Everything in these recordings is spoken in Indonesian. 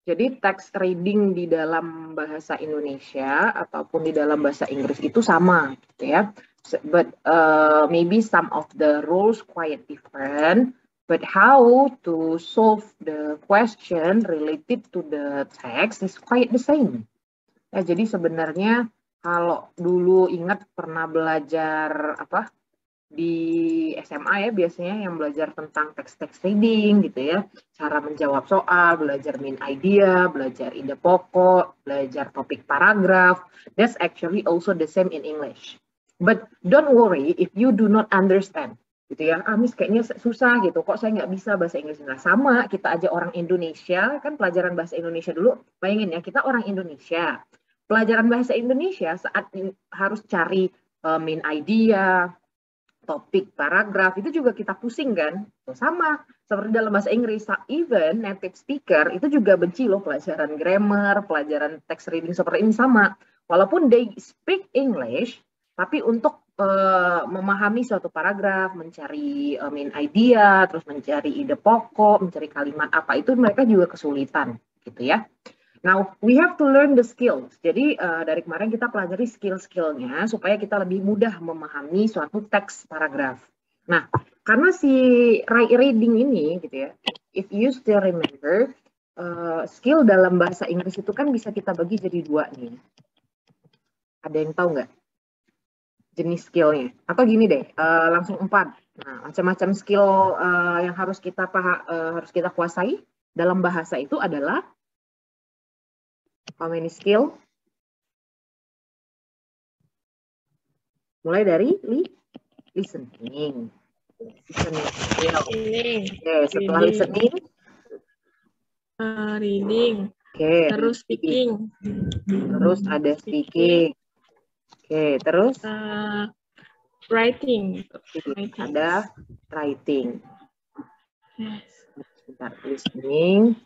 Jadi text reading di dalam bahasa Indonesia ataupun di dalam bahasa Inggris itu sama, gitu ya. But maybe some of the rules quite different. But how to solve the question related to the text is quite the same. Ya, jadi sebenarnya kalau dulu ingat pernah belajar apa di SMA ya biasanya yang belajar tentang text reading gitu ya, cara menjawab soal, belajar main idea, belajar ide pokok, belajar topik paragraf. That's actually also the same in English. But don't worry if you do not understand gitu ya. Miss kayaknya susah gitu, kok saya nggak bisa bahasa Inggris. Nah sama, kita aja orang Indonesia, kan pelajaran bahasa Indonesia dulu, bayangin ya kita orang Indonesia. Pelajaran bahasa Indonesia saat harus cari main idea, topik, paragraf, itu juga kita pusing kan? Sama, seperti dalam bahasa Inggris, even native speaker itu juga benci loh pelajaran grammar, pelajaran text reading seperti ini sama. Walaupun they speak English, tapi untuk memahami suatu paragraf, mencari main idea, terus mencari ide pokok, mencari kalimat apa, itu mereka juga kesulitan gitu ya. Now, we have to learn the skills. Jadi, dari kemarin kita pelajari skill-skillnya supaya kita lebih mudah memahami suatu teks paragraf. Nah, karena si reading ini, gitu ya, if you still remember, skill dalam bahasa Inggris itu kan bisa kita bagi jadi dua nih. Ada yang tahu nggak jenis skillnya? Atau gini deh, langsung 4. Nah, macam-macam skill yang harus kita kuasai dalam bahasa itu adalah how many skill? Mulai dari listening. Oke, setelah listening. Reading. Oke, terus speaking. Terus ada speaking. Oke, terus writing. Ada writing. Yes. Sebentar, listening,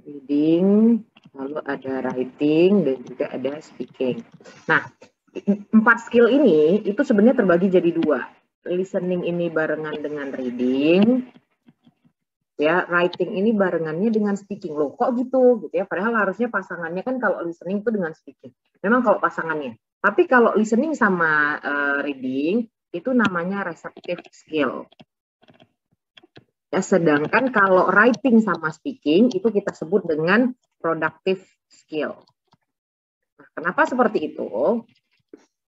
reading, lalu ada writing dan juga ada speaking. Nah, 4 skill ini itu sebenarnya terbagi jadi 2. Listening ini barengan dengan reading, ya, writing ini barengannya dengan speaking. Loh, kok gitu ya? Padahal harusnya pasangannya kan kalau listening itu dengan speaking. Memang kalau pasangannya. Tapi kalau listening sama reading itu namanya receptive skill. Ya, sedangkan kalau writing sama speaking itu kita sebut dengan productive skill. Nah, kenapa seperti itu?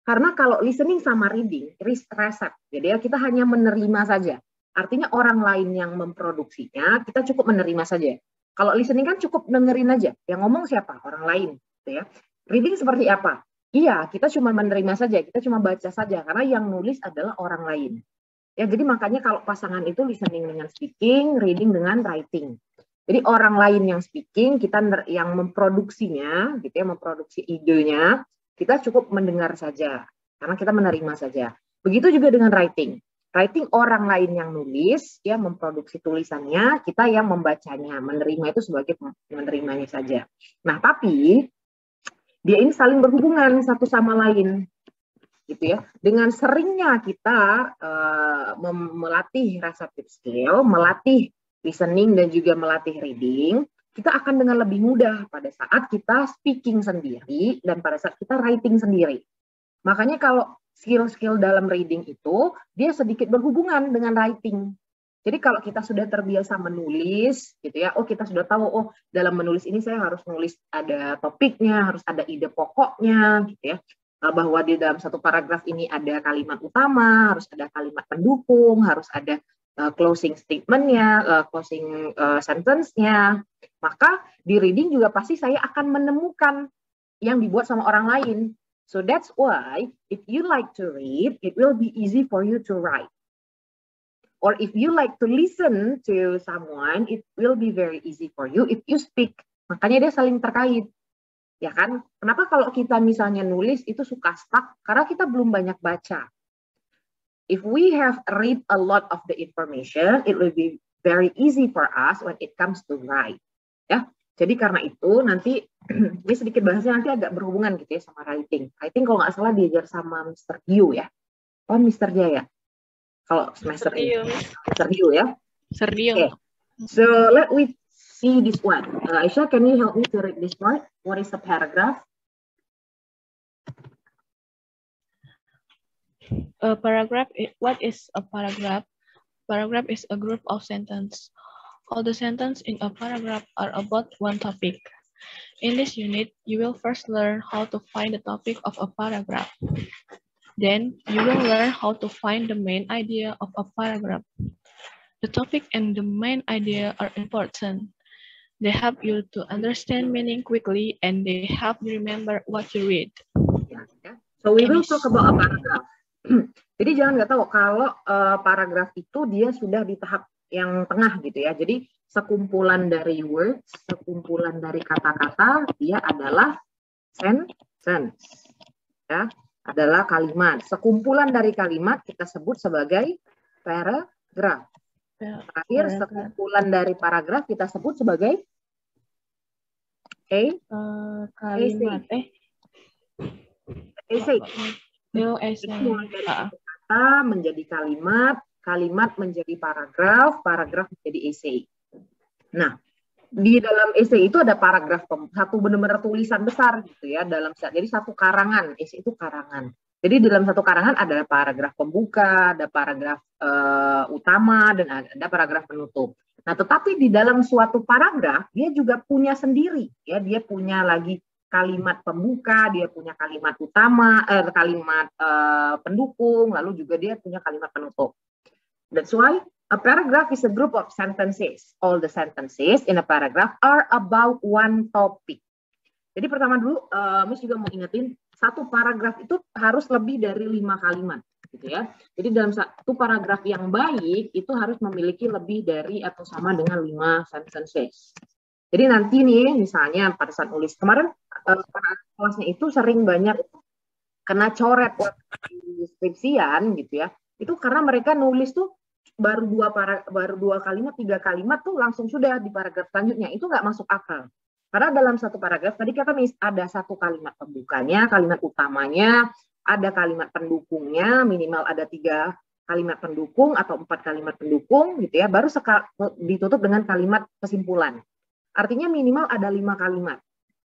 Karena kalau listening sama reading, receive, jadi kita hanya menerima saja. Artinya orang lain yang memproduksinya, kita cukup menerima saja. Kalau listening kan cukup dengerin aja. Yang ngomong siapa? Orang lain. Gitu ya. Reading seperti apa? Iya, kita cuma menerima saja, kita cuma baca saja. Karena yang nulis adalah orang lain. Ya, jadi makanya kalau pasangan itu listening dengan speaking, reading dengan writing. Jadi orang lain yang speaking, kita yang memproduksinya, gitu ya, memproduksi idenya, kita cukup mendengar saja, karena kita menerima saja. Begitu juga dengan writing. Writing orang lain yang nulis, ya memproduksi tulisannya, kita yang membacanya, menerima itu sebagai menerimanya saja. Nah, tapi dia ini saling berhubungan satu sama lain, gitu ya. Dengan seringnya kita melatih receptive skill, melatih listening dan juga melatih reading, kita akan dengan lebih mudah pada saat kita speaking sendiri dan pada saat kita writing sendiri. Makanya kalau skill-skill dalam reading itu, dia sedikit berhubungan dengan writing. Jadi kalau kita sudah terbiasa menulis, gitu ya, kita sudah tahu, dalam menulis ini saya harus nulis ada topiknya, harus ada ide pokoknya, gitu ya. Bahwa di dalam satu paragraf ini ada kalimat utama, harus ada kalimat pendukung, harus ada closing statement-nya, closing sentence-nya. Maka di reading juga pasti saya akan menemukan yang dibuat sama orang lain. So that's why if you like to read, it will be easy for you to write. Or if you like to listen to someone, it will be very easy for you if you speak. Makanya dia saling terkait. Ya kan? Kenapa kalau kita misalnya nulis itu suka stuck? Karena kita belum banyak baca. If we have read a lot of the information, it will be very easy for us when it comes to write. Ya, jadi karena itu nanti ini sedikit bahasanya nanti agak berhubungan gitu ya sama writing. Writing kalau nggak salah diajar sama Mr. Yu ya. Mr. Jaya. Kalau semester ini. Mr. Yu ya. Mr. Yu. Okay. So let we see this one. Aisha, can you help me to read this part? What is a paragraph? A paragraph. What is a paragraph? Paragraph is a group of sentences. All the sentences in a paragraph are about one topic. In this unit, you will first learn how to find the topic of a paragraph. Then, you will learn how to find the main idea of a paragraph. The topic and the main idea are important. They help you to understand meaning quickly and they help you remember what you read. So we will talk about a paragraph. Jadi jangan nggak tahu kalau paragraf itu dia sudah di tahap yang tengah gitu ya. Jadi sekumpulan dari words, sekumpulan dari kata-kata, dia adalah sentence. Ya, adalah kalimat. Sekumpulan dari kalimat kita sebut sebagai paragraf. Terakhir, sekumpulan dari paragraf kita sebut sebagai kalimat. Essay. Essay. Kata menjadi kalimat, kalimat menjadi paragraf, paragraf menjadi essay. Nah, di dalam essay itu ada paragraf satu benar-benar tulisan besar gitu ya, jadi satu karangan. Essay itu karangan. Jadi dalam satu karangan ada paragraf pembuka, ada paragraf utama, dan ada paragraf penutup. Nah, tetapi di dalam suatu paragraf dia juga punya sendiri ya, dia punya lagi kalimat pembuka, dia punya kalimat utama, kalimat pendukung, lalu juga dia punya kalimat penutup. That's why a paragraph is a group of sentences. All the sentences in a paragraph are about one topic. Jadi pertama dulu, Miss juga mau ingetin, satu paragraf itu harus lebih dari 5 kalimat, gitu ya. Jadi dalam satu paragraf yang baik itu harus memiliki lebih dari atau sama dengan 5 sentences. Jadi nanti nih, misalnya pada saat nulis kemarin, kelasnya itu sering banyak kena coret di skripsian, gitu ya. Itu karena mereka nulis tuh baru 2 kalimat, 3 kalimat tuh langsung sudah di paragraf selanjutnya. Itu nggak masuk akal. Karena dalam satu paragraf, tadi kata ada satu kalimat pembukanya, kalimat utamanya, ada kalimat pendukungnya, minimal ada 3 kalimat pendukung atau 4 kalimat pendukung, gitu ya. Baru ditutup dengan kalimat kesimpulan. Artinya minimal ada 5 kalimat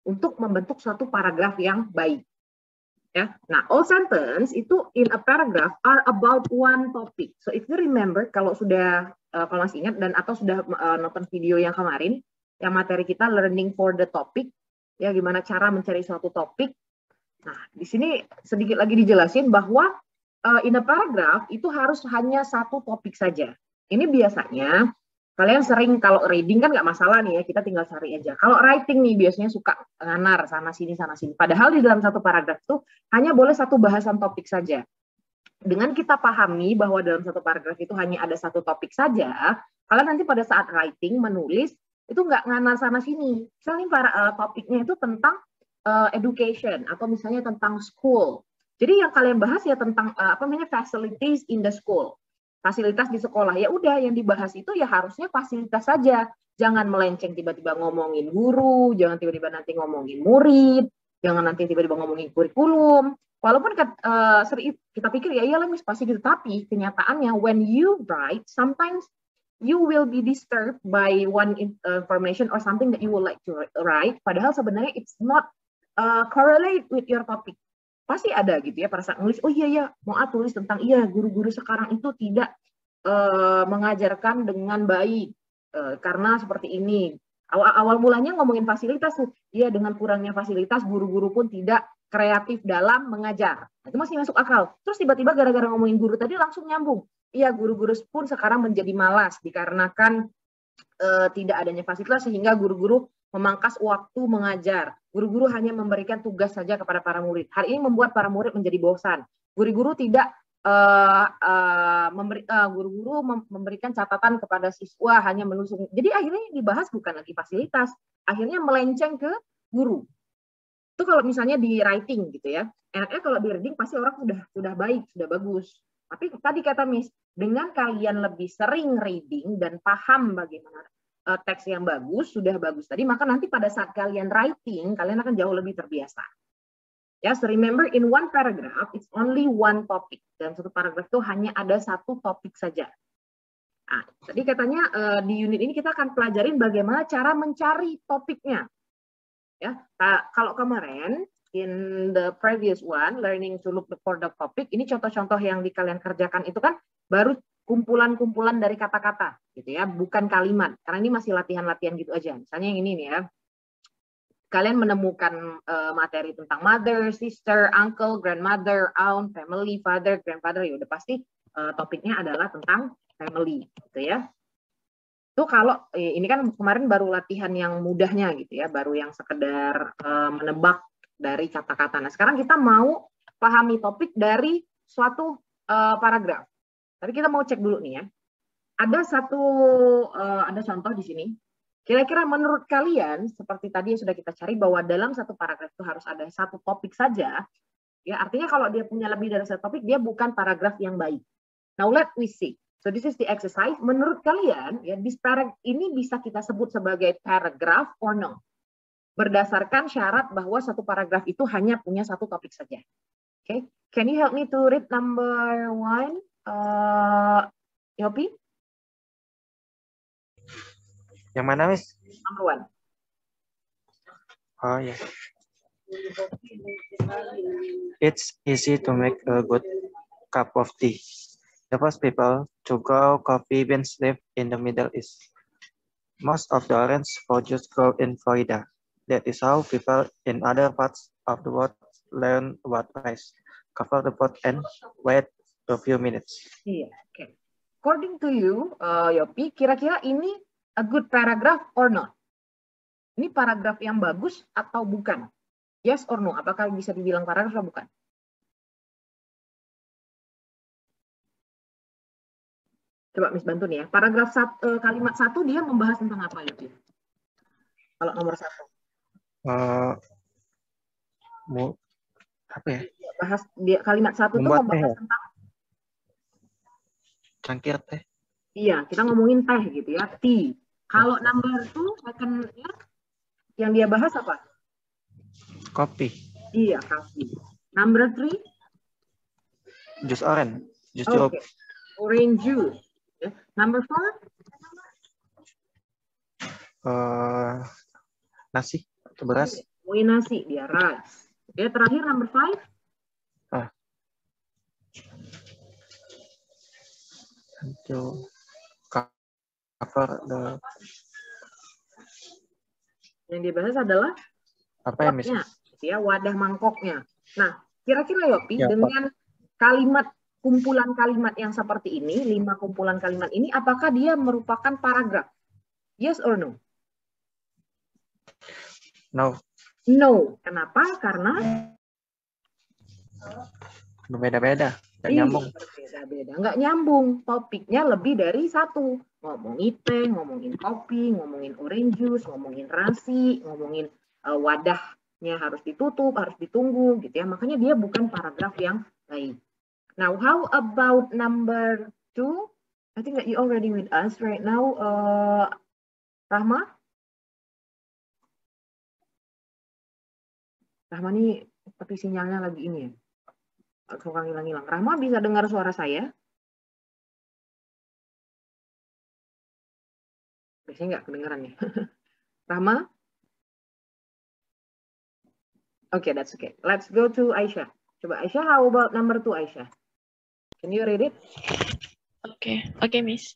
untuk membentuk suatu paragraf yang baik. Ya. Nah, all sentence itu in a paragraph are about one topic. So if you remember, kalau masih ingat dan atau sudah nonton video yang kemarin, yang materi kita learning for the topic, ya gimana cara mencari suatu topik. Nah, di sini sedikit lagi dijelasin bahwa in a paragraph itu harus hanya satu topik saja. Ini biasanya kalian sering kalau reading kan nggak masalah nih ya, kita tinggal cari aja. Kalau writing nih biasanya suka nganar sana sini. Padahal di dalam satu paragraf itu hanya boleh satu bahasan topik saja. Dengan kita pahami bahwa dalam satu paragraf itu hanya ada satu topik saja, kalian nanti pada saat writing menulis itu nggak nganar sana sini. Misalnya topiknya itu tentang education atau misalnya tentang school. Jadi yang kalian bahas ya tentang facilities in the school. Fasilitas di sekolah, ya udah yang dibahas itu ya harusnya fasilitas saja. Jangan melenceng tiba-tiba ngomongin guru, jangan tiba-tiba nanti ngomongin murid, jangan nanti tiba-tiba ngomongin kurikulum. Walaupun kita pikir ya iyalah Miss pasti gitu, tapi kenyataannya when you write, sometimes you will be disturbed by one information or something that you would like to write, padahal sebenarnya it's not correlate with your topic. Pasti ada gitu ya pada saat nulis, oh iya mau tulis tentang guru-guru sekarang itu tidak mengajarkan dengan baik karena seperti ini. Awal mulanya ngomongin fasilitas tuh, dengan kurangnya fasilitas guru-guru pun tidak kreatif dalam mengajar. Itu masih masuk akal. Terus tiba-tiba gara-gara ngomongin guru tadi langsung nyambung. Iya, guru-guru pun sekarang menjadi malas dikarenakan tidak adanya fasilitas sehingga guru-guru memangkas waktu mengajar. Guru-guru hanya memberikan tugas saja kepada para murid. Hal ini membuat para murid menjadi bosan. Guru-guru memberikan catatan kepada siswa, hanya menuliskan. Jadi akhirnya yang dibahas bukan lagi fasilitas, akhirnya melenceng ke guru. Itu kalau misalnya di writing gitu ya. Enaknya kalau di reading pasti orang sudah baik, sudah bagus. Tapi tadi kata Miss, dengan kalian lebih sering reading dan paham bagaimana teks yang bagus, sudah bagus tadi, maka nanti pada saat kalian writing, kalian akan jauh lebih terbiasa. Ya, so remember in one paragraph, it's only one topic. Dalam satu paragraf itu hanya ada satu topik saja. Nah, tadi katanya di unit ini kita akan pelajarin bagaimana cara mencari topiknya. Ya, kalau kemarin in the previous one, learning to look for the topic, ini contoh-contoh yang kalian kerjakan itu kan baru kumpulan-kumpulan dari kata-kata, gitu ya, bukan kalimat. Karena ini masih latihan-latihan gitu aja. Misalnya yang ini nih ya, kalian menemukan materi tentang mother, sister, uncle, grandmother, aunt, family, father, grandfather, ya udah pasti topiknya adalah tentang family, gitu ya. Itu kalau ini kan kemarin baru latihan yang mudahnya gitu ya, baru yang sekedar menebak dari kata-kata. Nah, sekarang kita mau pahami topik dari suatu paragraf. Tapi kita mau cek dulu nih ya. Ada contoh di sini. Kira-kira menurut kalian, seperti tadi yang sudah kita cari, bahwa dalam satu paragraf itu harus ada satu topik saja. Ya, artinya kalau dia punya lebih dari satu topik, dia bukan paragraf yang baik. Now let we see. So this is the exercise. Menurut kalian, ya, this paragraph ini bisa kita sebut sebagai paragraph or no? Berdasarkan syarat bahwa satu paragraf itu hanya punya satu topik saja. Okay, can you help me to read number 1, Yopi? Yang mana, Miss? Number 1. Oh, ya. It's easy to make a good cup of tea. The first people to grow coffee beans live in the Middle East. Most of the orange fruit juice grow in Florida. That is how people in other parts of the world learn about rice. Cover the pot and wait a few minutes. Iya, oke. According to you, Yopi, kira-kira ini a good paragraph or not? Ini paragraf yang bagus atau bukan? Yes or no? Apakah bisa dibilang paragraf atau bukan? Coba Miss bantu nih ya. Paragraf kalimat 1 dia membahas tentang apa, Yopi? Kalau nomor 1. Apa ya? Kalimat 1 itu membahas tentang cangkir teh. Iya, kita ngomongin teh gitu ya, tea. Kalau number 2, second-nya yang dia bahas apa? Kopi. Iya, kopi. Number 3? Jus orange. Jus jeruk. Orange juice. Number 4? Nasi atau beras. Nasi, dia rice. Oke, terakhir number 5? To cover the. Yang dibahas adalah apa ya, Miss? Ya, wadah mangkoknya. Nah, kira-kira Yopi, dengan kalimat kumpulan kalimat yang seperti ini, 5 kumpulan kalimat ini, apakah dia merupakan paragraf? Yes or no? No. No. Kenapa? Karena berbeda-beda, nggak nyambung. Berbeda-beda, nggak nyambung. Topiknya lebih dari satu. Ngomongin teh, ngomongin kopi, ngomongin orange juice, ngomongin nasi, ngomongin wadahnya harus ditutup, harus ditunggu, gitu ya. Makanya dia bukan paragraf yang baik. Now, how about number 2? I think that you already with us right now, Rahma. Rahma nih seperti sinyalnya lagi ini ya. Suka hilang-hilang. Rahma bisa dengar suara saya? Biasanya nggak kedengeran nih. Rahma? Okay, that's okay. Let's go to Aisyah. Coba Aisyah, how about number 2, Aisyah? Can you read it? Okay, Miss.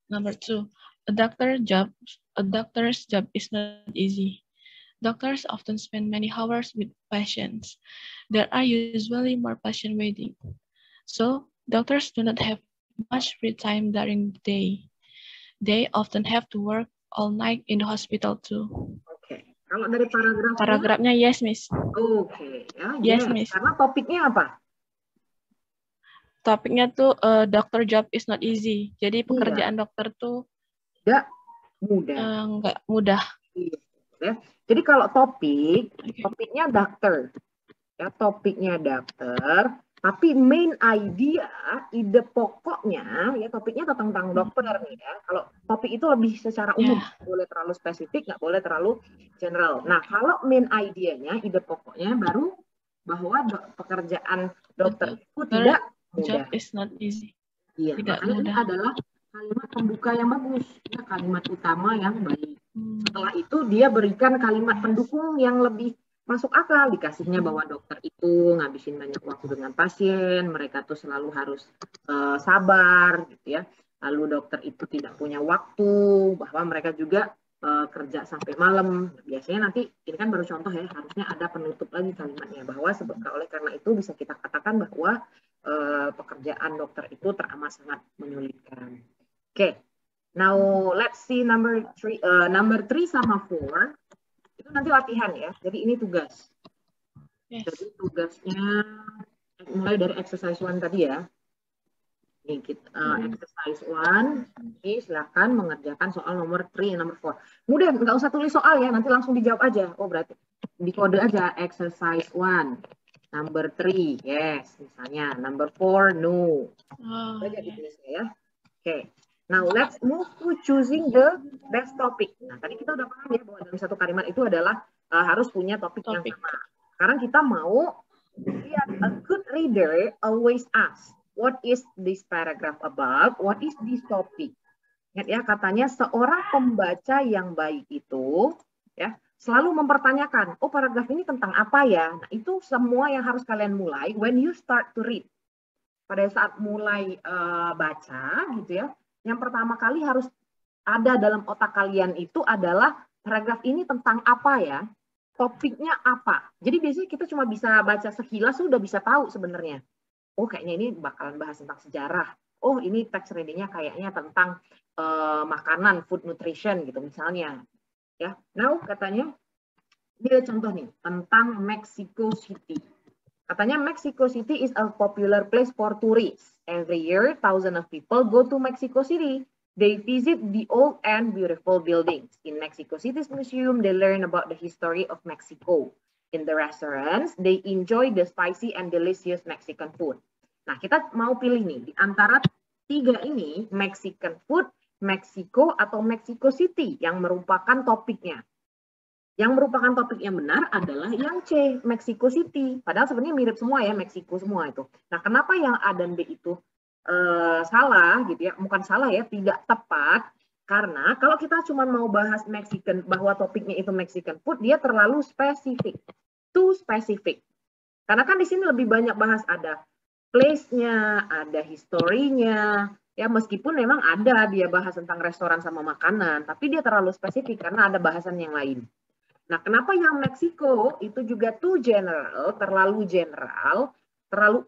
Number 2. A doctor's job is not easy. Doctors often spend many hours with patients. There are usually more patients waiting. So, doctors do not have much free time during the day. They often have to work all night in the hospital too. Oke. Kalau dari paragrafnya yes, Miss. Oke, ya. Yes, Miss. Karena topiknya apa? Topiknya tuh doctor job is not easy. Jadi pekerjaan dokter tuh tidak mudah. Nggak mudah. Ya. Jadi kalau topiknya dokter, ya, topiknya dokter, tapi main idea, ide pokoknya, ya topiknya tentang dokter nih ya. Kalau topik itu lebih secara umum, nggak boleh terlalu spesifik, nggak boleh terlalu general. Nah, kalau main idenya, ide pokoknya baru bahwa pekerjaan dokter itu tidak mudah. Job is not easy. Iya, tidak makanya ini mudah. adalah kalimat pembuka yang bagus, ya, kalimat utama yang baik. Setelah itu dia berikan kalimat pendukung yang lebih masuk akal, dikasihnya bahwa dokter itu ngabisin banyak waktu dengan pasien, mereka tuh selalu harus sabar, gitu ya. Lalu dokter itu tidak punya waktu, bahwa mereka juga kerja sampai malam. Biasanya nanti ini kan baru contoh ya, harusnya ada penutup lagi kalimatnya bahwa oleh karena itu bisa kita katakan bahwa pekerjaan dokter itu teramat sangat menyulitkan. Oke, now let's see number 3 sama 4 itu nanti latihan ya. Jadi ini tugas. Yes. Jadi tugasnya mulai dari exercise 1 tadi ya. Ini kita, exercise 1, ini silakan mengerjakan soal nomor 3 dan nomor 4. Mudah, nggak usah tulis soal ya, nanti langsung dijawab aja. Oh berarti di kode aja exercise 1, number 3, yes, misalnya number 4, no. Aja ditulisnya ya. Oke, now let's move to choosing the best topic. Nah tadi kita udah paham ya bahwa dalam satu kalimat itu adalah harus punya topik yang sama. Sekarang kita mau lihat, a good reader always asks, what is this paragraph about? What is this topic? Ingat ya, katanya seorang pembaca yang baik itu ya selalu mempertanyakan, oh paragraf ini tentang apa ya? Nah, itu semua yang harus kalian mulai when you start to read. Pada saat mulai baca gitu ya, yang pertama kali harus ada dalam otak kalian itu adalah paragraf ini tentang apa ya? Topiknya apa? Jadi biasanya kita cuma bisa baca sekilas sudah bisa tahu sebenarnya. Oh kayaknya ini bakalan bahas tentang sejarah. Oh ini text reading-nya kayaknya tentang makanan, food nutrition gitu misalnya. Ya, now katanya dia contoh nih tentang Mexico City. Katanya Mexico City is a popular place for tourists. Every year, thousands of people go to Mexico City. They visit the old and beautiful buildings. In Mexico City's museum, they learn about the history of Mexico. In the restaurants, they enjoy the spicy and delicious Mexican food. Nah, kita mau pilih nih, di antara 3 ini, Mexican food, Mexico, atau Mexico City yang merupakan topiknya. Yang merupakan topik yang benar adalah yang C, Mexico City. Padahal sebenarnya mirip semua ya, Meksiko semua itu. Nah, kenapa yang A dan B itu salah gitu ya? Bukan salah ya, tidak tepat. Karena kalau kita cuma mau bahas Mexican, bahwa topiknya itu Mexican food, dia terlalu spesifik. Too specific. Karena kan di sini lebih banyak bahas ada place-nya, ada historinya. Ya, meskipun memang ada dia bahas tentang restoran sama makanan, tapi dia terlalu spesifik karena ada bahasan yang lain. Nah, kenapa yang Meksiko itu juga too general, terlalu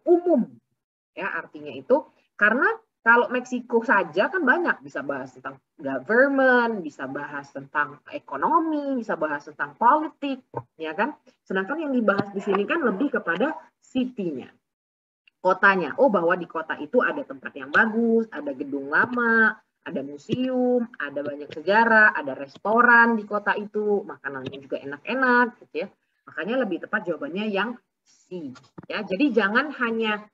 umum. Ya, artinya itu karena kalau Meksiko saja kan banyak, bisa bahas tentang government, bisa bahas tentang ekonomi, bisa bahas tentang politik, ya kan? Sedangkan yang dibahas di sini kan lebih kepada city-nya, kotanya. Oh, bahwa di kota itu ada tempat yang bagus, ada gedung lama, ada museum, ada banyak sejarah, ada restoran di kota itu, makanannya juga enak-enak, gitu ya. Makanya lebih tepat jawabannya yang C. Ya, jadi jangan hanya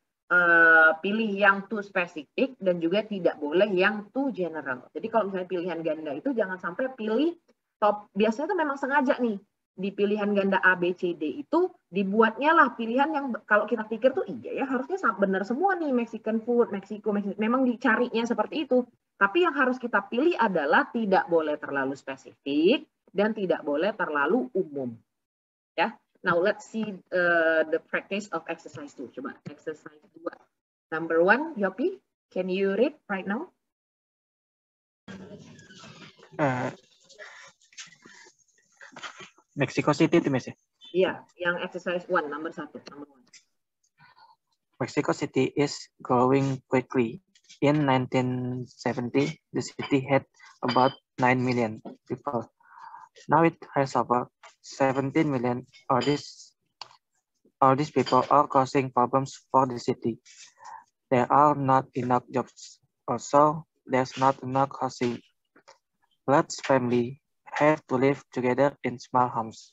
pilih yang too spesifik dan juga tidak boleh yang too general. Jadi kalau misalnya pilihan ganda itu jangan sampai pilih top. Biasanya itu memang sengaja nih di pilihan ganda A, B, C, D itu dibuatnya lah pilihan yang kalau kita pikir tuh iya ya harusnya benar semua nih Mexican food, Meksiko, memang dicarinya seperti itu. Tapi yang harus kita pilih adalah tidak boleh terlalu spesifik dan tidak boleh terlalu umum. Ya. Now let's see the practice of exercise 2. Coba exercise 2. Number 1, Yopi, can you read right now? Mexico City itu Mas ya? Iya, yang exercise 1, number 1. Mexico City is growing quickly. In 1970, the city had about 9 million people. Now it has about 17 million. All these people are causing problems for the city. There are not enough jobs. Also, there's not enough housing. Lots of families have to live together in small homes.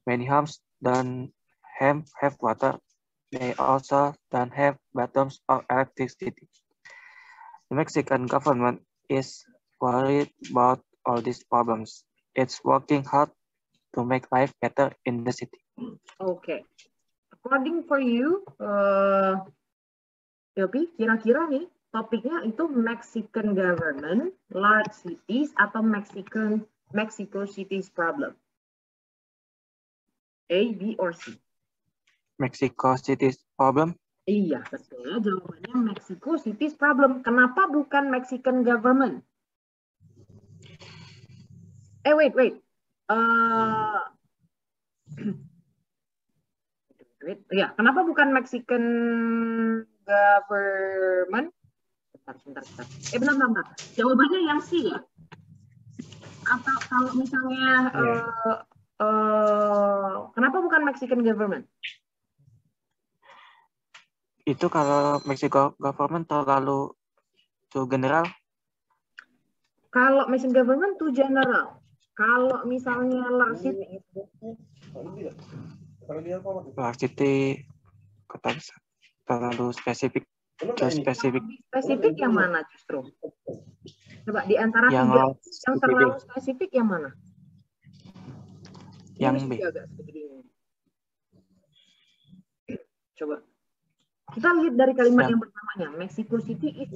Many homes don't have water. They also don't have bathrooms or electricity. The Mexican government is worried about all these problems. It's working hard to make life better in the city. Okay. According for you, Yopi, kira-kira nih topiknya itu Mexican government, large cities, atau Mexico cities problem. A, B, or C? Mexico City's problem. Iya, betul. Jawabannya Mexico cities problem. Kenapa bukan Mexican government? Wait. Ya, kenapa bukan Mexican government? Bentar. Bentar. Jawabannya yang C ya? Atau kalau misalnya kenapa bukan Mexican government? Itu kalau Mexico government terlalu too general. Kalau Mexican government too general. Kalau misalnya large city terlalu spesifik. Spesifik yang mana justru? Coba di antara yang tiga yang terlalu spesifik yang mana? Yang B. Coba. Kita lihat dari kalimat yang pertamanya. Mexico City is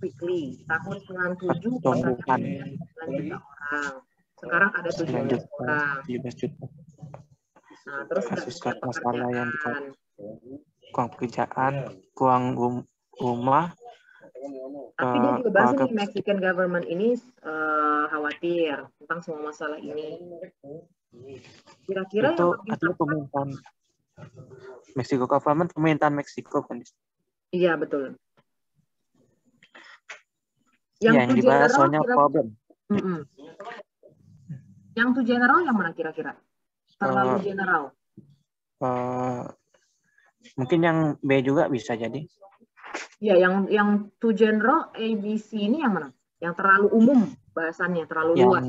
quickly. Tahun 97 kotanya 9 juta orang. Sekarang ada 17 orang. Nah, terus kasus masalah yang kurang pekerjaan, kurang rumah. Tapi dia juga bahas nih, Mexican government ini khawatir tentang semua masalah ini. Kira-kira itu artinya pemerintahan Mexico government, pemerintahan Meksiko kan? Iya, betul. Yang dibahas soalnya problem. Yang tuh general yang mana kira-kira? Terlalu general. Mungkin yang B juga bisa jadi. Ya, yang too general ABC ini yang mana? Yang terlalu umum bahasannya, terlalu luas.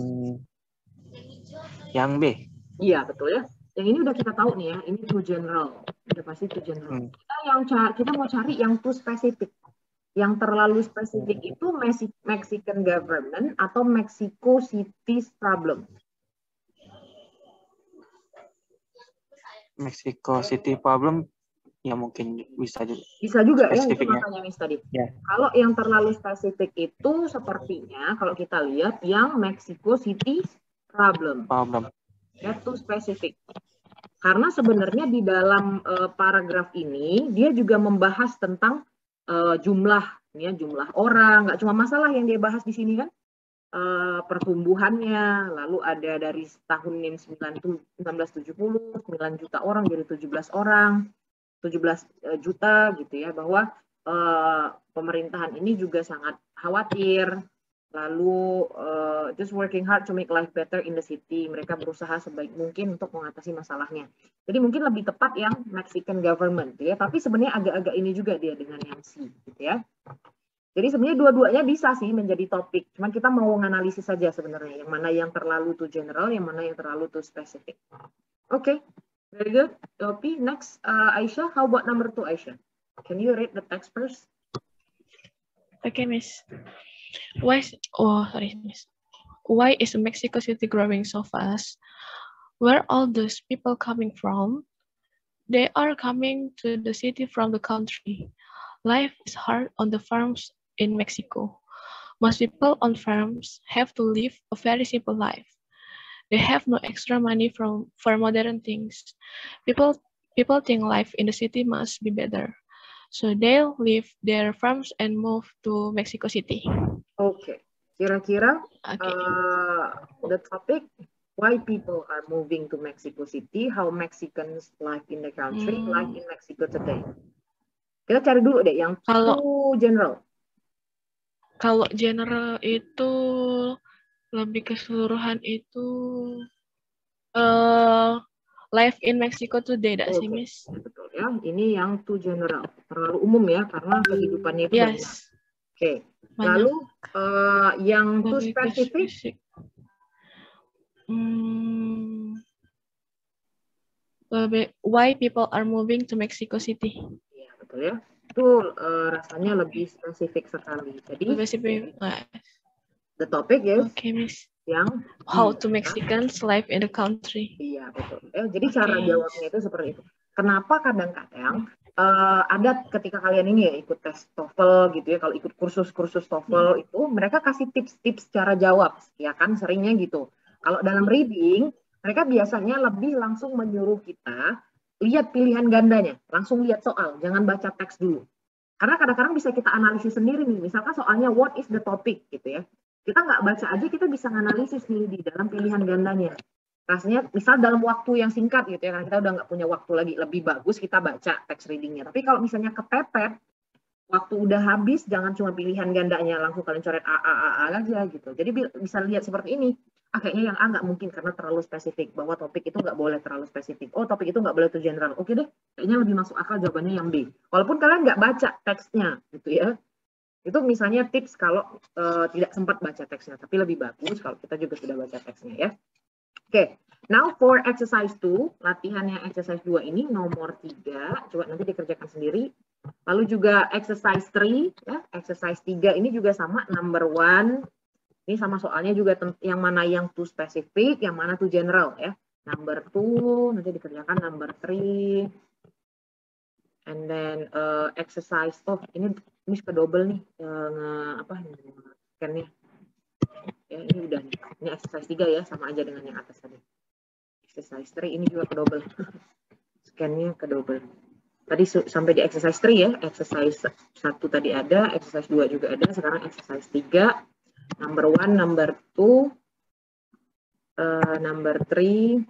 Yang B. Iya, betul ya. Yang ini udah kita tahu nih ya, ini too general. Udah pasti too general. Kita mau cari yang too specific. Yang terlalu spesifik itu Mexican government atau Mexico cities problem. Mexico City problem ya mungkin bisa juga. Bisa juga ya, itu makanya Miss tadi. Ya. Kalau yang terlalu spesifik itu sepertinya kalau kita lihat yang Mexico City problem. Ya, too spesifik. Karena sebenarnya di dalam paragraf ini dia juga membahas tentang jumlah orang, nggak cuma masalah yang dia bahas di sini kan. Pertumbuhannya, lalu ada dari tahun 1970 9 juta orang jadi 17 juta gitu ya, bahwa pemerintahan ini juga sangat khawatir, lalu just working hard to make life better in the city. Mereka berusaha sebaik mungkin untuk mengatasi masalahnya. Jadi mungkin lebih tepat yang Mexican government ya, tapi sebenarnya agak-agak ini juga dia dengan yang C gitu ya. Jadi sebenarnya dua-duanya bisa sih menjadi topik. Cuman kita mau menganalisis saja sebenarnya yang mana yang terlalu too general, yang mana yang terlalu too specific. Oke, very good. Topi, next Aisyah. How about number 2, Aisyah? Can you read the text first? Okay, Miss. Why is Mexico City growing so fast? Where are those people coming from? They are coming to the city from the country. Life is hard on the farms in Mexico. Most people on farms have to live a very simple life. They have no extra money for modern things. People think life in the city must be better. So they'll leave their farms and move to Mexico City. Okay. Kira-kira the topic, why people are moving to Mexico City, how Mexicans live in the country, live in Mexico today. Kita cari dulu deh yang general. Kalau general itu lebih keseluruhan itu live in Mexico today, tidak sih, Miss? Betul ya. Ini yang too general, terlalu umum ya, karena kehidupannya itu banyak. Oke. Lalu yang too specific. Why people are moving to Mexico City? Iya, betul ya. Itu rasanya lebih spesifik sekali. Jadi the topic is Miss. Yang how to Mexicans live in the country. Iya, betul. Jadi cara jawabnya itu seperti itu. Kenapa kadang-kadang ada ketika kalian ini ya ikut tes TOEFL gitu ya, kalau ikut kursus-kursus TOEFL itu mereka kasih tips-tips cara jawab, ya kan seringnya gitu. Kalau dalam reading, mereka biasanya lebih langsung menyuruh kita lihat pilihan gandanya, langsung lihat soal, jangan baca teks dulu. Karena kadang-kadang bisa kita analisis sendiri nih, misalkan soalnya what is the topic gitu ya. Kita nggak baca aja, kita bisa analisis nih di dalam pilihan gandanya. Rasanya misal dalam waktu yang singkat gitu ya, karena kita udah nggak punya waktu lagi, lebih bagus kita baca teks readingnya. Tapi kalau misalnya kepepet, waktu udah habis, jangan cuma pilihan gandanya, langsung kalian coret A aja gitu. Jadi bisa lihat seperti ini, kayaknya yang A nggak mungkin karena terlalu spesifik, bahwa topik itu nggak boleh terlalu spesifik. Oh, topik itu nggak boleh itu general. Oke deh, kayaknya lebih masuk akal jawabannya yang B. Walaupun kalian nggak baca teksnya gitu ya. Itu misalnya tips kalau tidak sempat baca teksnya, tapi lebih bagus kalau kita juga sudah baca teksnya ya. Oke, now for exercise 2, latihan yang exercise 2 ini nomor 3, coba nanti dikerjakan sendiri. Lalu juga exercise 3, ya, exercise 3 ini juga sama, number 1. Ini sama soalnya juga yang mana yang too specific, yang mana too general ya. Number 2, nanti dikerjakan number 3. And then exercise, oh ini kedouble nih, scan-nya. Ya, ini udah nih. Ini exercise 3 ya, sama aja dengan yang atas tadi. Exercise 3 ini juga kedouble. Scan-nya kedouble. Tadi sampai di exercise 3 ya, exercise 1 tadi ada, exercise 2 juga ada, sekarang exercise 3. Number 1, number 2, number 3.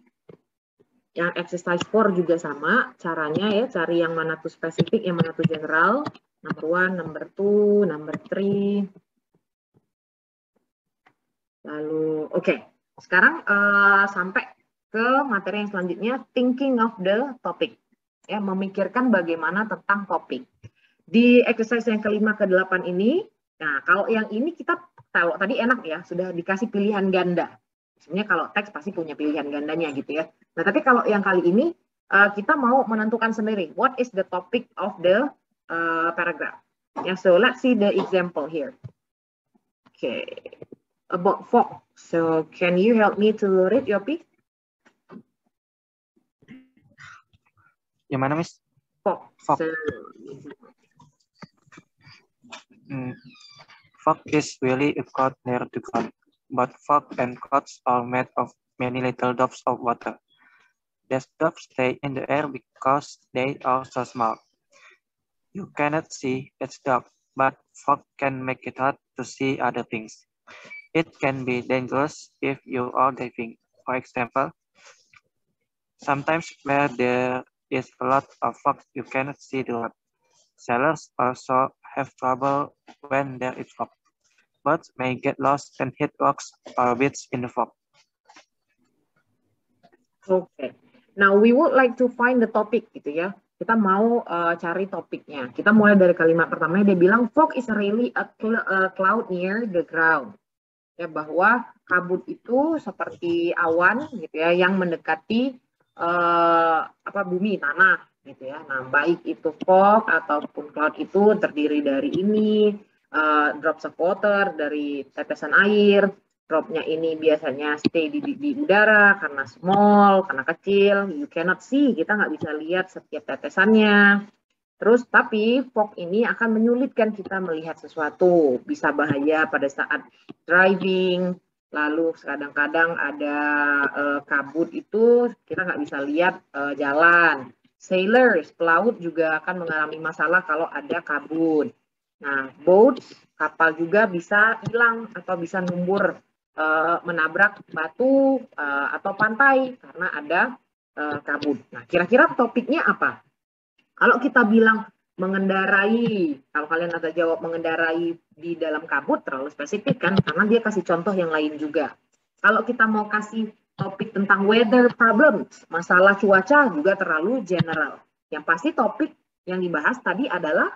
Yang exercise 4 juga sama, caranya ya, cari yang mana tuh spesifik, yang mana tuh general. Number 1, number 2, number 3. Lalu, oke. Sekarang sampai ke materi yang selanjutnya, thinking of the topic. Ya, memikirkan bagaimana tentang topik. Di exercise yang kelima ke 8 ini, nah kalau yang ini kita tahu tadi enak ya, sudah dikasih pilihan ganda. Sebenarnya kalau teks pasti punya pilihan gandanya gitu ya. Nah, tapi kalau yang kali ini kita mau menentukan sendiri what is the topic of the paragraph. Yeah, so let's see the example here. Okay, about fog. So can you help me to read your piece? Yang mana, Miss? Fog. Fog. So, fog is really a cloud near the ground, but fog and clouds are made of many little drops of water. These drops stay in the air because they are so small. You cannot see its dark, but fog can make it hard to see other things. It can be dangerous if you are diving. For example, sometimes where there is a lot of fog, you cannot see the road. Sailors also have trouble when there is fog. Boats may get lost and hit rocks or weeds in the fog. Okay. Now we would like to find the topic gitu ya. Kita mau cari topiknya. Kita mulai dari kalimat pertama, dia bilang fog is really a cloud near the ground. Ya, bahwa kabut itu seperti awan gitu ya yang mendekati bumi, tanah gitu ya. Nah, baik itu fog ataupun cloud itu terdiri dari ini drops of water, dari tetesan air. Dropnya ini biasanya stay di udara karena small, karena kecil. You cannot see, kita nggak bisa lihat setiap tetesannya. Terus tapi fog ini akan menyulitkan kita melihat sesuatu, bisa bahaya pada saat driving. Lalu kadang-kadang ada kabut itu kita nggak bisa lihat jalan. Sailors, pelaut juga akan mengalami masalah kalau ada kabut. Nah, boats, kapal juga bisa hilang atau bisa numbur, menabrak batu atau pantai karena ada kabut. Nah, kira-kira topiknya apa? Kalau kita bilang mengendarai, kalau kalian ada jawab mengendarai di dalam kabut, terlalu spesifik kan, karena dia kasih contoh yang lain juga. Kalau kita mau kasih topik tentang weather problems, masalah cuaca juga terlalu general. Yang pasti topik yang dibahas tadi adalah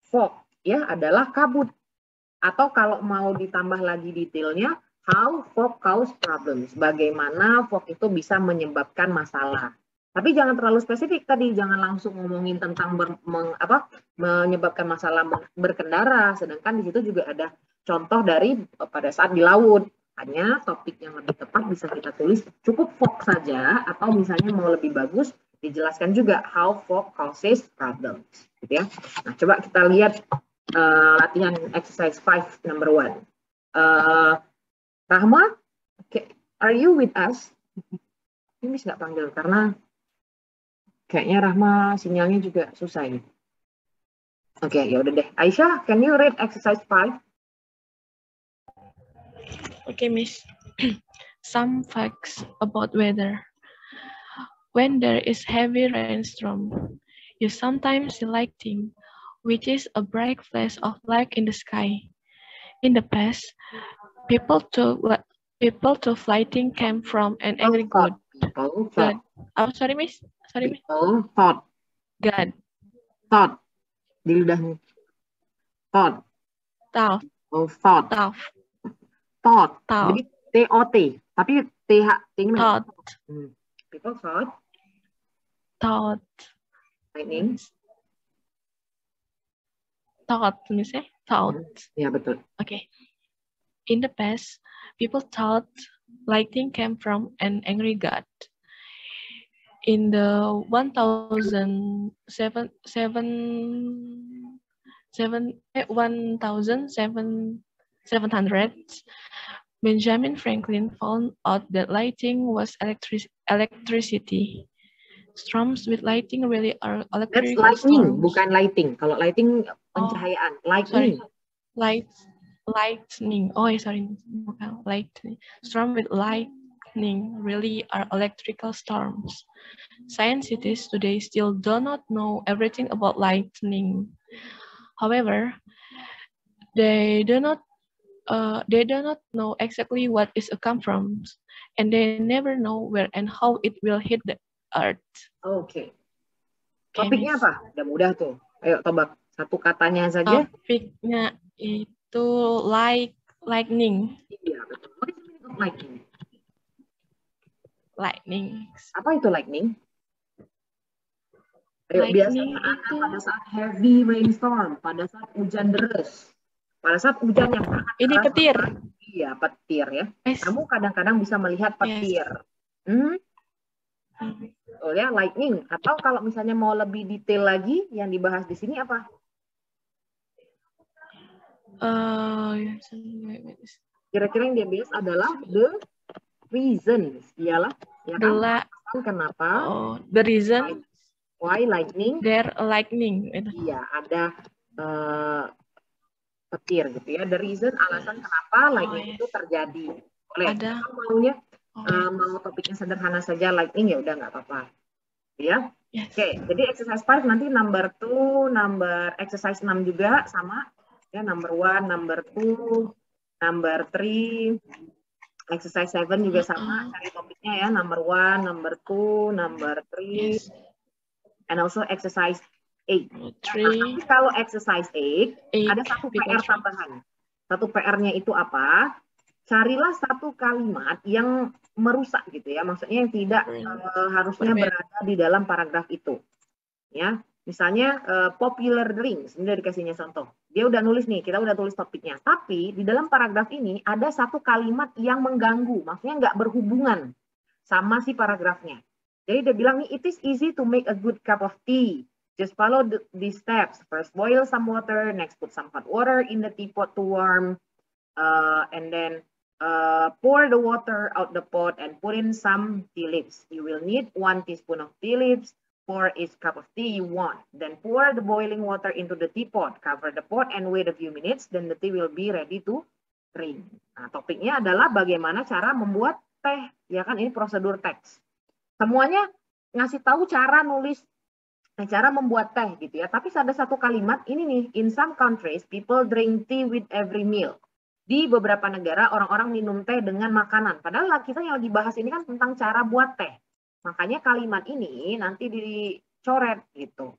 fog, ya, adalah kabut. Atau kalau mau ditambah lagi detailnya, how fog cause problems, bagaimana fog itu bisa menyebabkan masalah. Tapi jangan terlalu spesifik tadi, jangan langsung ngomongin tentang menyebabkan masalah berkendara, sedangkan di situ juga ada contoh dari pada saat di laut. Hanya topik yang lebih tepat bisa kita tulis cukup fog saja, atau misalnya mau lebih bagus Dijelaskan juga how fog causes problems, gitu ya. Nah, coba kita lihat latihan exercise 5 number 1. Rahma, are you with us? Ini nggak panggil karena kayaknya Rahma sinyalnya juga susah ini. Oke, ya udah deh. Aisyah, can you read exercise 5? Okay, Miss. Some facts about weather. When there is heavy rainstorm, you sometimes see lightning, which is a bright flash of light in the sky. In the past, people thought lightning came from an angry god. God. Oh, sorry, Miss. Sorry, Miss. People thought. God. Thought. Di ludahnya. Thought. Thought. Oh, thought. Thought. Thought. Thought. Jadi T-O-T. Tapi TH. Thought. People thought. Thought. Lightning. Thought, Miss. Thought. Ya, betul. Okay. In the past, people thought lightning came from an angry god. In the 1700s, Benjamin Franklin found out that lightning was electricity. Storms with lightning really are electric. That's lightning, storms. bukan lighting. Kalau lighting pencahayaan, lightning. Sorry. Lightning. Oh, sorry. Bukan lightning. Storm with lightning really are electrical storms. Scientists today still do not know everything about lightning. However, they do not know exactly what it comes from, and they never know where and how it will hit the earth. Oke. Topiknya apa? Udah mudah tuh. Ayo tebak satu katanya saja. Topiknya itu lightning. Iya, betul. What is the meaning of lightning? Lightning. Apa itu lightning? Ayo, biasanya ada pada saat heavy rainstorm, pada saat hujan deras, pada saat hujan yang sangat ini keras. petir. Iya, petir ya. Yes. Kamu kadang-kadang bisa melihat petir. Yes. Oh ya, lightning. Atau kalau misalnya mau lebih detail lagi, yang dibahas di sini apa? Kira-kira yang dia bahas adalah the reasons. Iyalah, ya kan? Kenapa? The reason. Why lightning? There lightning. Iya, ada petir gitu ya. The reason, alasan kenapa lightning itu terjadi. Boleh. Ada. Maunya mau topiknya sederhana saja lightning ya udah nggak apa-apa. Ya. Yes. Oke, jadi exercise 5 nanti number 2, exercise 6 juga sama. Ya, number 1, number 2, number 3, exercise 7 juga sama. Cari topiknya ya, number 1, number 2, number 3. Yes. And also exercise 8. Nah, kalau exercise 8, ada satu PR tambahan. Satu PR-nya itu apa? Carilah satu kalimat yang merusak gitu ya. Maksudnya yang tidak harusnya berada di dalam paragraf itu. Ya, misalnya popular drinks. Ini udah dikasihnya contoh. Dia udah nulis nih, kita udah tulis topiknya. Tapi di dalam paragraf ini ada satu kalimat yang mengganggu. Maksudnya nggak berhubungan sama si paragrafnya. Jadi dia bilang nih, it is easy to make a good cup of tea. Just follow these steps. First boil some water, next put some hot water in the teapot to warm, and then pour the water out the pot and put in some tea leaves. You will need 1 teaspoon of tea leaves for each cup of tea you want. Then pour the boiling water into the teapot. Cover the pot and wait a few minutes. Then the tea will be ready to drink. Nah, topiknya adalah bagaimana cara membuat teh. Ya kan, ini prosedur teks. Semuanya ngasih tahu cara nulis, cara membuat teh gitu ya. Tapi ada satu kalimat ini nih, in some countries people drink tea with every meal. Di beberapa negara orang-orang minum teh dengan makanan. Padahal kita yang lagi bahas ini kan tentang cara buat teh. Makanya kalimat ini nanti dicoret gitu.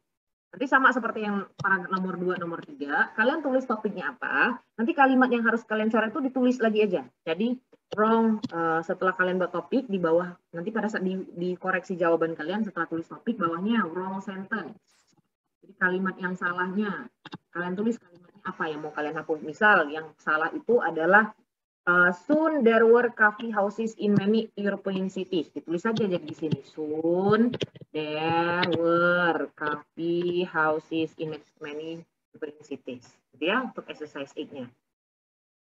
Nanti sama seperti yang paragraf nomor 2, nomor 3. Kalian tulis topiknya apa. Nanti kalimat yang harus kalian coret itu ditulis lagi aja. Jadi wrong setelah kalian buat topik di bawah. Nanti pada saat dikoreksi jawaban kalian setelah tulis topik bawahnya wrong sentence. Jadi kalimat yang salahnya. Kalian tulis kalimatnya apa yang mau kalian hapus. Misal yang salah itu adalah Soon there were coffee houses in many European cities. Ditulis saja jadi di sini. Soon there were coffee houses in many European cities. Gitu ya untuk exercise 8-nya.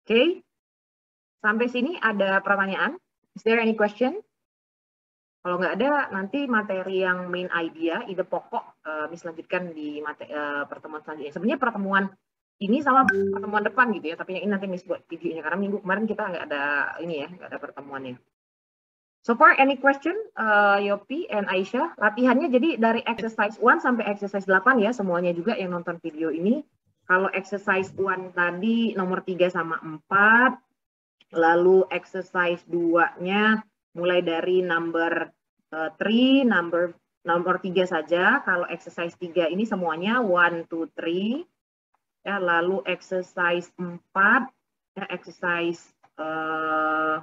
Oke. Sampai sini ada pertanyaan? Is there any question? Kalau nggak ada, nanti materi yang main idea, ide pokok, lanjutkan di pertemuan selanjutnya. Sebenarnya pertemuan ini sama pertemuan depan gitu ya, tapi yang ini nanti Miss buat videonya karena minggu kemarin kita nggak ada ini ya, nggak ada pertemuannya. So far any question, Yopi and Aisyah? Latihannya jadi dari exercise 1 sampai exercise 8 ya, semuanya juga yang nonton video ini. Kalau exercise 1 tadi nomor 3 sama 4, lalu exercise 2-nya mulai dari number 3, nomor 3 saja. Kalau exercise 3 ini semuanya 1, 2, 3. Ya, lalu exercise 4, ya, exercise 4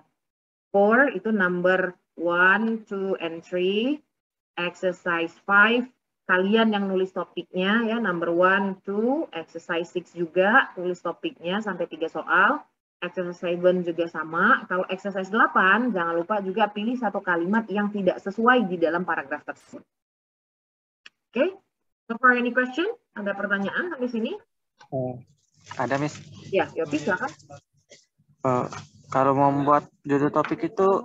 itu number 1, 2, and 3. Exercise 5, kalian yang nulis topiknya ya, number 1, 2. Exercise 6 juga tulis topiknya sampai 3 soal. Exercise 7 juga sama. Kalau exercise 8, jangan lupa juga pilih satu kalimat yang tidak sesuai di dalam paragraf tersebut. Oke, so far any question? Ada pertanyaan sampai sini? Ada, Miss. Ya, Yopi silakan. Kalau mau membuat judul topik itu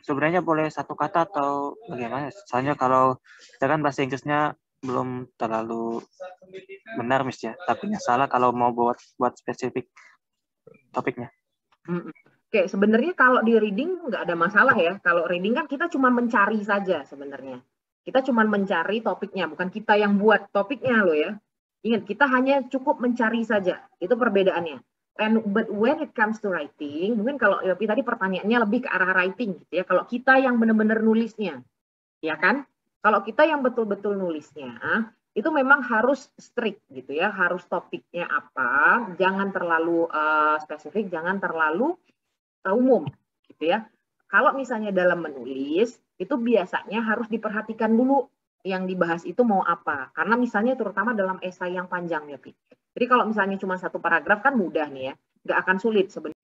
sebenarnya boleh satu kata atau bagaimana? Soalnya kalau kita kan bahasa Inggrisnya belum terlalu benar, Miss ya. Tapi salah kalau mau buat spesifik topiknya. Oke, sebenarnya kalau di reading nggak ada masalah ya. Kalau reading kan kita cuma mencari saja sebenarnya. Kita cuma mencari topiknya, bukan kita yang buat topiknya loh ya. Ingat, kita hanya cukup mencari saja. Itu perbedaannya. But when it comes to writing, mungkin kalau Yopi tadi pertanyaannya lebih ke arah writing gitu ya. Kalau kita yang benar-benar nulisnya, ya kan? Kalau kita yang betul-betul nulisnya, itu memang harus strict gitu ya. Harus topiknya apa, jangan terlalu spesifik, jangan terlalu umum gitu ya. Kalau misalnya dalam menulis, itu biasanya harus diperhatikan dulu yang dibahas itu mau apa. Karena misalnya terutama dalam esai yang panjang ya, Pi. Jadi kalau misalnya cuma satu paragraf kan mudah nih ya, nggak akan sulit sebenarnya.